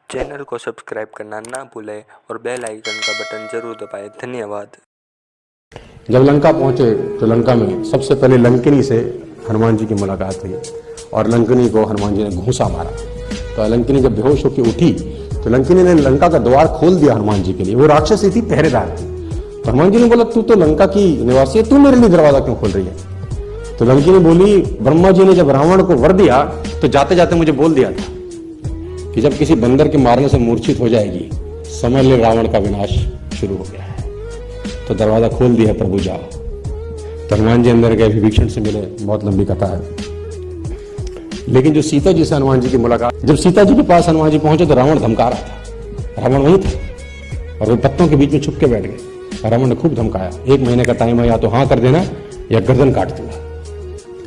Channel को subscribe करना ना भूलें और बेल आइकन का बटन जरूर दबाएं। धन्यवाद। जब लंका पहुंचे तो लंका में सबसे पहले लंकिनी से हनुमान जी की मुलाकात हुई और लंकिनी को हनुमान जी ने घूंसा मारा। तो लंकिनी जब बेहोश होकर उठी तो लंकिनी ने लंका का द्वार खोल दिया हनुमान जी के लिए। वो राक्षसी थी, पहरेदार थी। तो हनुमान जी ने बोला, तू तो लंका की निवासी है, तू मेरे लिए दरवाजा क्यों खोल रही है? तो लंकिनी बोली, ब्रह्मा जी ने जब रावण को वर दिया तो जाते जाते मुझे बोल दिया था कि जब किसी बंदर के मारने से मूर्छित हो जाएगी समझ ले रावण का विनाश शुरू हो गया है। तो दरवाजा खोल दिया, प्रभु जाओ। तो हनुमान जी अंदर गए, विभीषण से मिले। बहुत लंबी कथा है। लेकिन जो सीता जी से हनुमान जी की मुलाकात, जब सीता जी के पास हनुमान जी पहुंचे तो रावण धमका रहा था। रावण वही था और वो पत्तों के बीच में छुप के बैठ गए। रावण ने खूब धमकाया, 1 महीने का टाइम है, या तो हाँ कर देना या गर्दन काट दूंगा।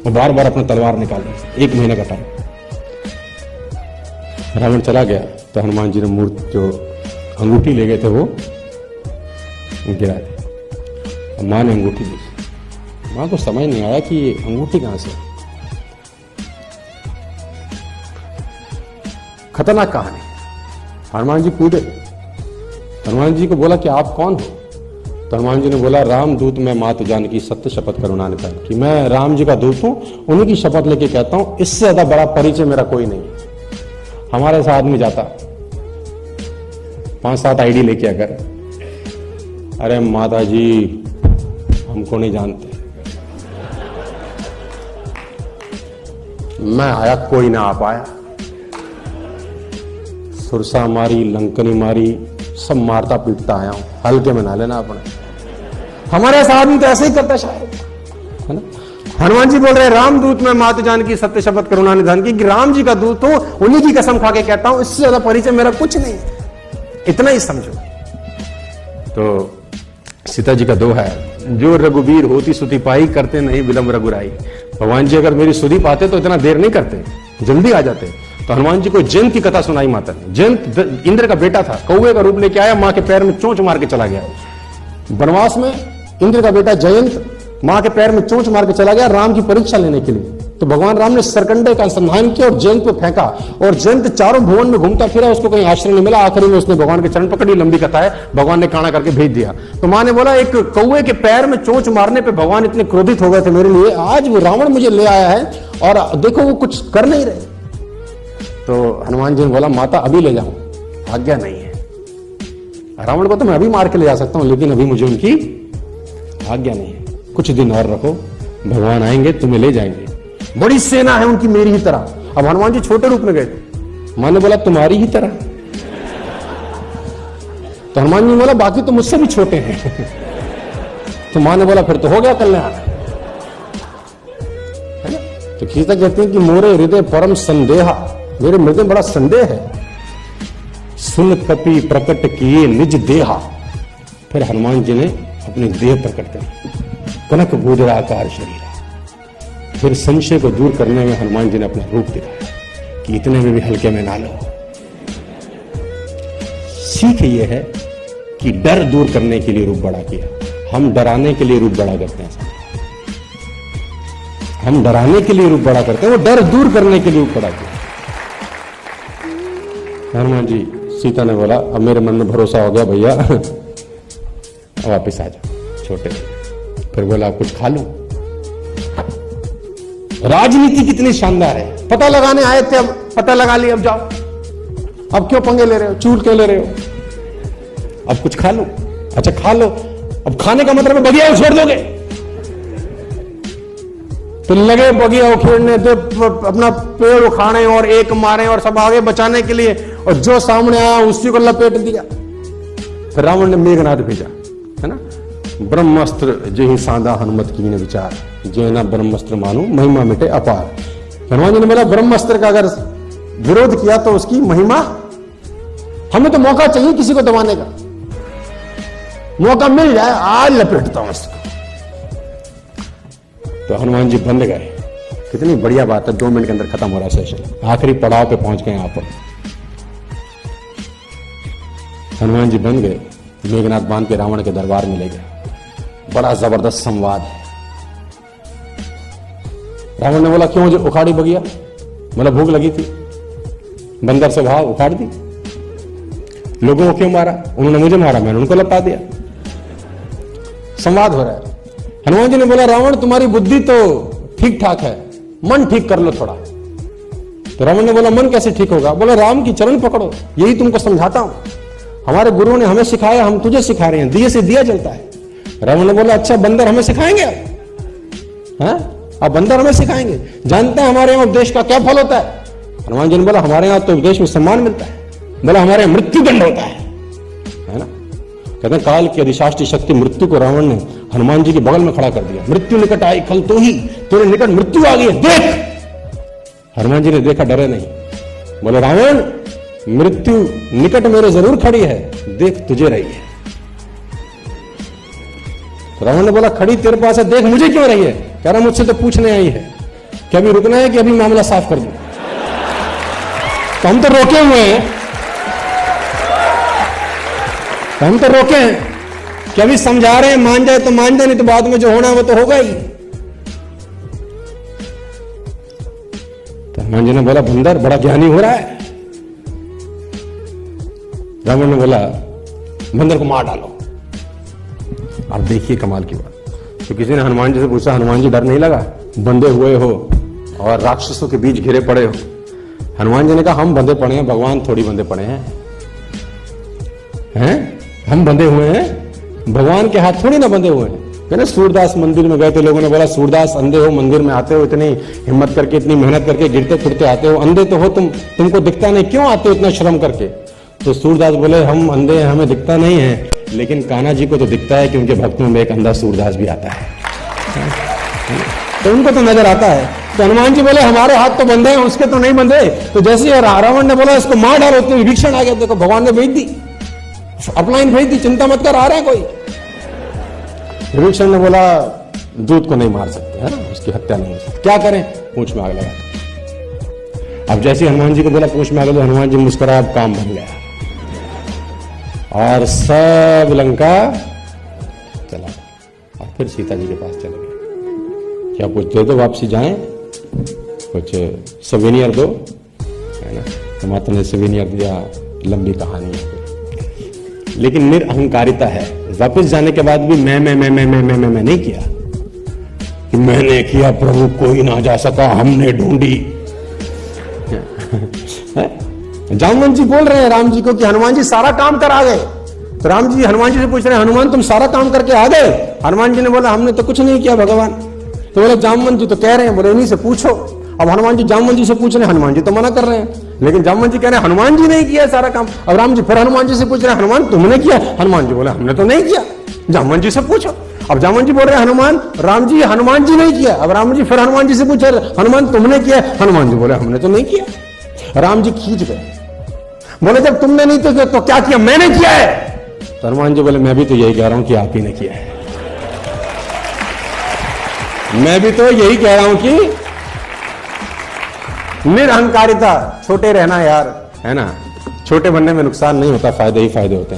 वो बार बार अपना तलवार निकाल दी। 1 महीने का टाइम। रावण चला गया तो हनुमान जी ने मूर्ति जो अंगूठी ले गए थे वो गिरा दी। मां ने अंगूठी दी। मां को समझ नहीं आया कि ये अंगूठी कहां से। खतरनाक कहानी। हनुमान जी कूदे। हनुमान जी को बोला कि आप कौन हो? तो हनुमान जी ने बोला, राम दूत मैं मात जानकी सत्य शपथ करुणा निधान की। मैं राम जी का दूत हूं, उन्हीं की शपथ लेके कहता हूं, इससे ज्यादा बड़ा परिचय मेरा कोई नहीं है। हमारे साथ आदमी जाता 5-7 आईडी लेके अगर, अरे माता जी हमको नहीं जानते, मैं आया कोई ना आ पाया, सुरसा मारी, लंकनी मारी, सब मारता पीटता आया हूं, हल्के में ना लेना अपने। हमारे साथ आदमी तो ऐसे ही करता शायद, है ना। हनुमान जी बोल रहे, राम दूत में मात जानकी सत्य शपथ करुणा निधान की, कि राम जी का दूत हूं, उन्हीं की कसम खा के कहता हूं, इससे ज्यादा परिचय मेरा कुछ नहीं, इतना ही समझो। तो सीता जी का दोहा है, जो रघुवीर होती सुति पाई, करते नहीं विलंब रघुराई। भगवान जी अगर मेरी सुधि पाते तो इतना देर नहीं करते, जल्दी आ जाते। तो हनुमान जी को जयंत की कथा सुनाई माता ने। जयंत इंद्र का बेटा था, कौवे का रूप लेके आया, मां के पैर में चोंच मार के चला गया। वनवास में इंद्र का बेटा जयंत मां के पैर में चोंच मार के चला गया राम की परीक्षा लेने के लिए। तो भगवान राम ने सरकंडे का संधान किया और जयंत पे फेंका, और जयंत चारों भुवन में घूमता फिरा, उसको कहीं आश्रय नहीं मिला। आखिरी में उसने भगवान के चरण पकड़ी, लंबी कथा है, भगवान ने काना करके भेज दिया। तो मां ने बोला, एक कौवे के पैर में चोंच मारने पे भगवान इतने क्रोधित हो गए थे मेरे लिए, आज वो रावण मुझे ले आया है और देखो वो कुछ कर नहीं रहे। तो हनुमान जी ने बोला, माता अभी ले जाऊं, आज्ञा नहीं है। रावण को तो मैं अभी मार के ले जा सकता हूं, लेकिन अभी मुझे उनकी आज्ञा नहीं है, कुछ दिन और रखो, भगवान आएंगे तुम्हें ले जाएंगे। बड़ी सेना है उनकी मेरी ही तरह। अब हनुमान जी छोटे रूप में गए थे। मां ने बोला, तुम्हारी ही तरह? तो हनुमान जी बोला, बाकी तो मुझसे भी छोटे हैं। तो मां ने बोला, फिर तो हो गया कल्याण, है ना। तो खींचता कहते हैं कि मोरे हृदय परम संदेहा, मेरे हृदय बड़ा संदेह है, सुन कपि प्रकट किए निज देहा। फिर हनुमान जी ने अपने देह प्रकट कर, कनक गोदरा आकार शरीर। फिर संशय को दूर करने में हनुमान जी ने अपना रूप दिखाया कि इतने में भी हल्के में ना लो। सीख ये है कि डर दूर करने के लिए रूप बड़ा किया। हम डराने के लिए रूप बड़ा करते हैं, हम डराने के लिए रूप बड़ा करते हैं, वो डर दूर करने के लिए रूप बड़ा किया। हनुमान जी, सीता ने बोला, अब मेरे मन में भरोसा हो गया भैया, वापिस आ जाओ छोटे। फिर बोला, कुछ खा लूं। राजनीति कितनी शानदार है। पता लगाने आए थे, अब पता लगा लिया, अब जाओ। अब क्यों पंगे ले रहे हो, चूट क्यों ले रहे हो? अब कुछ खा लो। अच्छा खा लो, अब खाने का मतलब बगिया छोड़ दोगे? तो लगे बगिया उखेड़ने, तो अपना पेड़ उखाड़े और एक मारे और सब आगे बचाने के लिए, और जो सामने आया उसी को लपेट दिया। फिर रावण ने मेघनाद भेजा, है ना। ब्रह्मास्त्र जे साधा हनुमत की ने विचार, जे ना ब्रह्मास्त्र मानो महिमा मिटे अपार। हनुमान जी ने बोला, ब्रह्मास्त्र का अगर विरोध किया तो उसकी महिमा, हमें तो मौका चाहिए किसी को दबाने का, मौका मिल जाए आज लपेटता हूं इसको। तो हनुमान जी बंद गए। कितनी बढ़िया बात है, 2 मिनट के अंदर खत्म हो रहा है सेशन। आखिरी पड़ाव पे पहुंच गए आप। हनुमान जी बन गए, मेघनाथ बांध के रावण के दरबार में ले गए। बड़ा जबरदस्त संवाद है। रावण ने बोला, क्यों जो उखाड़ी बगिया? मतलब भूख लगी थी, बंदर से भाव उखाड़ दी। लोगों को क्यों मारा? उन्होंने मुझे मारा, मैंने उनको लपटा दिया। संवाद हो रहा है। हनुमान जी ने बोला रावण तुम्हारी बुद्धि तो ठीक ठाक है, मन ठीक कर लो थोड़ा। तो रावण ने बोला मन कैसे ठीक होगा? बोला राम की चरण पकड़ो, यही तुमको समझाता हूं। हमारे गुरुओं ने हमें सिखाया, हम तुझे सिखा रहे हैं, दिए से दिया जलता है। रावण ने बोला अच्छा बंदर हमें सिखाएंगे आप बंदर हमें सिखाएंगे? जानते हैं हमारे यहां उपदेश का क्या फल होता है? हनुमान जी ने बोला हमारे यहां तो उपदेश में सम्मान मिलता है। बोला हमारे यहां मृत्युदंड होता है ना। कहते हैं काल की अधिशास्त्री शक्ति मृत्यु को रावण ने हनुमान जी के बगल में खड़ा कर दिया। मृत्यु निकट आई खल तो ही, तेरे निकट मृत्यु आ गई, देख। हनुमान जी ने देखा, डरे नहीं। बोले रावण मृत्यु निकट मेरे जरूर खड़ी है, देख तुझे रही है। तो रावण ने बोला खड़ी तेरे पास है, देख मुझे क्यों रही है? कह रहा मुझसे तो पूछने आई है कि अभी रुकना है कि अभी मामला साफ कर दूं? तो हम तो रोके हुए हैं, कि अभी समझा रहे हैं, मान जाए तो मान जाए, नहीं तो बाद में जो होना है वो तो होगा ही। तो हनुमान जी ने बोला बंदर बड़ा ज्ञानी हो रहा है। रावण ने बोला बंदर को मार डालो। अब देखिए कमाल की बात, तो किसी ने हनुमान जी से पूछा हनुमान जी डर नहीं लगा? बंधे हुए हो और राक्षसों के बीच घिरे पड़े हो। हनुमान जी ने कहा हम बंधे पड़े हैं, भगवान थोड़ी बंधे पड़े हैं। हम बंधे हुए हैं, भगवान के हाथ थोड़ी ना बंधे हुए हैं। कहना सूरदास मंदिर में गए थे, लोगों ने बोला सूरदास अंधे हो, मंदिर में आते हो, इतनी हिम्मत करके इतनी मेहनत करके गिरते फिरते आते हो, अंधे तो हो तुमको दिखता नहीं, क्यों आते हो इतना श्रम करके? तो सूरदास बोले हम अंधे हैं, हमें दिखता नहीं है, लेकिन कान्हा जी को तो दिखता है कि उनके भक्तों में एक अंधा सूरदास भी आता है, तो उनको तो नजर आता है। तो हनुमान जी बोले हमारे हाथ तो बंधे हैं, उसके तो नहीं बंधे। तो जैसे रावण ने बोला इसको मार डालो, तो विभीषण आ गया। देखो भगवान ने भेज दी, अपलाइन भेज दी, चिंता मत कर, आ रहा है कोई। विभीषण ने बोला दूत को नहीं मार सकते, है ना, उसकी हत्या नहीं हो सकती, क्या करें? पूंछ में आग लगा। अब जैसे हनुमान जी को बोला पूंछ में आग लगा, हनुमान जी मुस्कुराए, अब काम बन गया और सब लंका चला। और फिर सीता जी के पास चले गए। क्या कुछ दे दो, वापसी जाएं, कुछ सवेनियर दो, है ना। तो माता ने सवेनियर दिया, लंबी कहानी है। लेकिन निरअहंकारिता है। वापस जाने के बाद भी मैं नहीं किया कि मैंने किया प्रभु, कोई ना जा सका, हमने ढूंढी। जामवंत जी बोल रहे हैं राम जी को कि हनुमान जी सारा काम कर आ गए। तो राम जी हनुमान जी से पूछ रहे हैं हनुमान तुम सारा काम करके आ गए? हनुमान जी ने बोला हमने तो कुछ नहीं किया भगवान। तो बोले जामवंत जी तो कह रहे हैं, बोले इन्हीं से पूछो। अब हनुमान जी जामवंत जी से पूछ रहे हैं, हनुमान जी तो मना कर रहे हैं, लेकिन जामवंत जी कह रहे हैं हनुमान जी नहीं किया सारा काम। अब राम जी फिर हनुमान जी से पूछ रहे हैं हनुमान तुमने किया? हनुमान जी बोले हमने तो नहीं किया, जामवंत जी से पूछो। अब जामवंत जी बोल रहे हैं हनुमान जी नहीं किया। अब राम जी फिर हनुमान जी से पूछ रहे हनुमान तुमने किया? हनुमान जी बोले हमने तो नहीं किया। राम जी खींच गए, बोले जब तुमने नहीं तो क्या किया? मैंने किया है। तो हनुमान जी बोले मैं भी तो यही कह रहा हूं कि आप ही ने किया है। मैं भी तो यही कह रहा हूं कि निरअहंकारिता, छोटे रहना यार, है ना। छोटे बनने में नुकसान नहीं होता, फायदे ही फायदे होते हैं।